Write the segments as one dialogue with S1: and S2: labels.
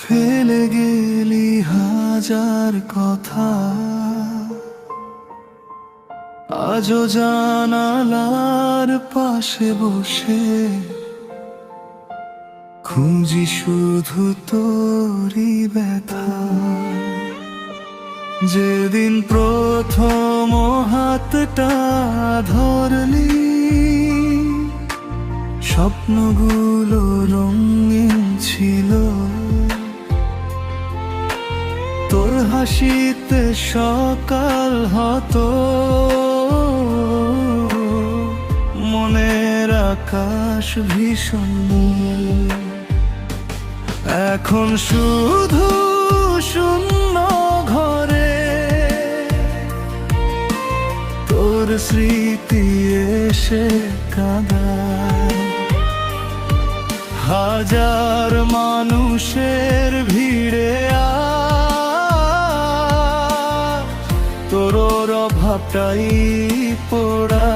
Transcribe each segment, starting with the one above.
S1: ফেলে গেলি হাজার কথা, আজও জানালার পাশে বসে খুঁজি শুধু তোরই ব্যথা। যেদিন প্রথম হাতটা ধরলি, স্বপ্নগুলো রঙিন ছিল, তোর হাসিতে সকাল হতো, মনের আকাশ ভীষণ নীল। এখন শুধু শূন্য ঘরে তোর স্মৃতি এসে কাঁদায়। হাজার মানুষের ভিড়ে তোর অভাবটাই পোড়ায়।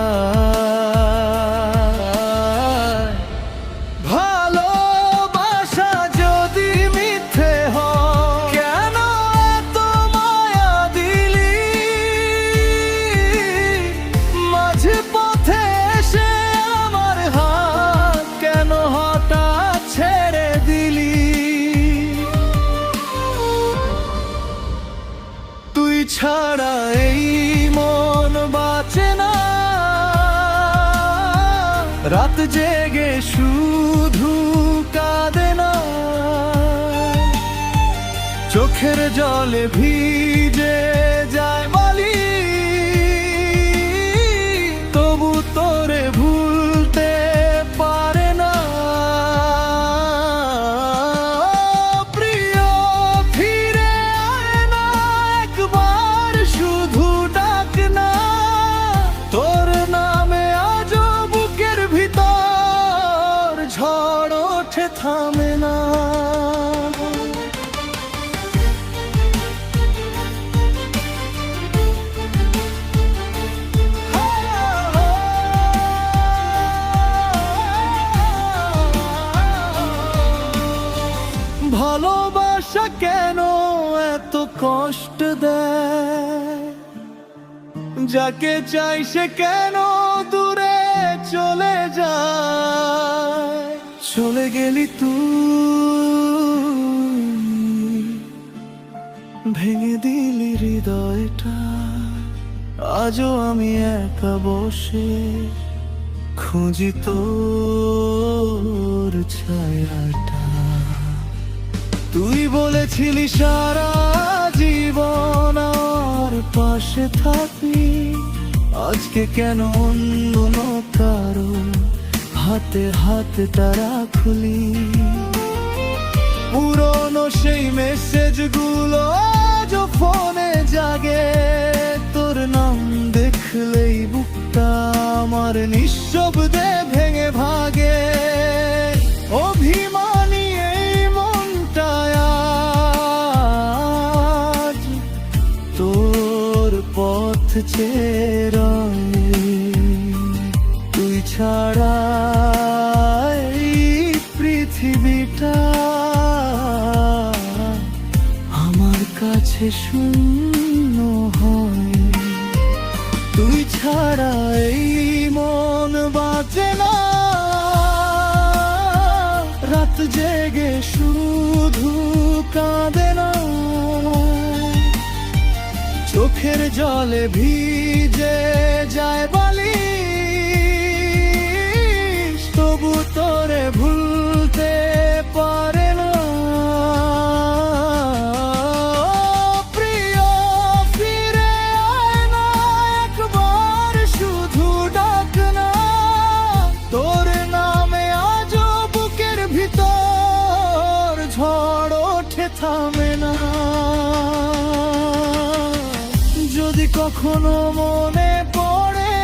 S1: ভালোবাসা যদি মিথ্যে হয়, কেন এত মায়া দিলি? মাঝে পথে এসে আমার হাত কেন হঠাৎ ছেড়ে দিলি? তুই ছাড়া এই মন বাঁচে না, রাত জেগে শুধু কাঁদে না, চোখের জলে ভিজে যায় মালি, তবু তোরে ভুলতে পারে না। প্রিয় ফিরে আয় না একবার, শুধু ডাক না, তোর নামে আজও বুকের ভিতর ঝড় ওঠে থামে না। ভালোবাসা কেন এত কষ্ট দেয়? যাকে চাই সে কেন দূরে চলে যায়? চলে গেলি তুই, ভেঙে দিলি হৃদয়টা, আজও আমি একা বসে খুঁজি তোর ছায়াটা। তুই বলেছিলি সারা জীবন আর পাশে থাকবি, আজকে কেন অন্য কারো হাতে হাতে তারা খুলি? পুরনো সেই মেসেজগুলো আজও ফোনে জাগে, তোর নাম দেখলেই বুকটা আমার নিঃশব্দে ভেঙে ভাগে। অভিমানী এই মনটায় আজ তোর পথ চেয়ে রয়ে। তুই ছাড়া এই পৃথিবীটা আমার কাছে শূন্য হয়। তুই ছাড়া এই মন বাঁচে না, রাত জেগে শুধু কাঁদে না, চোখের জলে ভিজে যায় বালিশ, তবু তোরে ভুলতে পারে না। প্রিয় ফিরে আয় না একবার, শুধু ডাক না, তোর নামে আজও বুকের ভিতর ঝড় ওঠে থামে না। যদি কখনো মনে পড়ে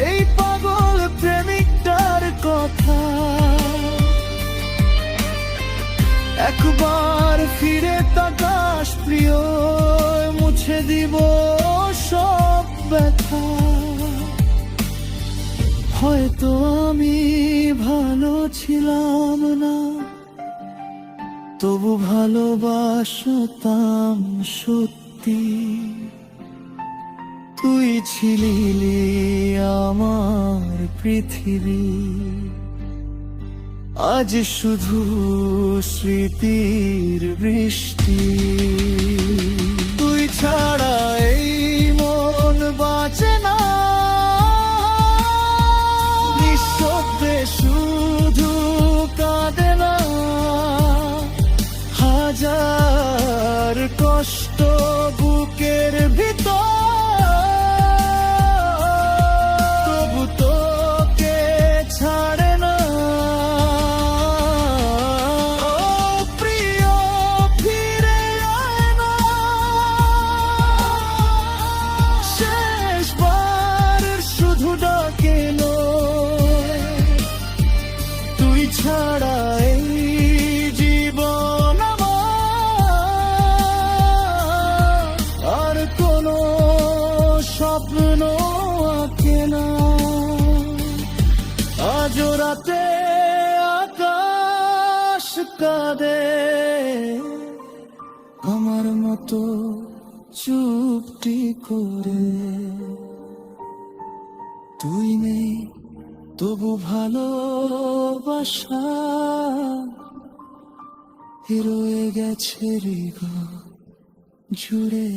S1: এই পাগল প্রেমিকটার কথা, একবার ফিরে তাকাস প্রিয়, মুছে দিব সব ব্যথা। হয়তো আমি ভালো ছিলাম না, তবু ভালোবাসতাম সত্যি। তুই ছিলি আমার পৃথিবী, আজ শুধু স্মৃতির বৃষ্টি। তুই ছাড়া এই মন বাঁচে না, নিঃশব্দে শুধু কাঁদে না। হাজার কষ্ট বুকের ভিতর, তবু তোকে ছাড়ে না। ও প্রিয়, ফিরে আয় না, শেষবার শুধু ডাকে নয়। তুই ছাড়া এই জীবন আমার আর কোনো স্বপ্ন আঁকে না। আজ রাতে আকাশ কাঁদে আমার মতো চুপটি করে। তুই নেই তবু ভালোবাসা রয়ে গেছে হৃদয় জুড়ে।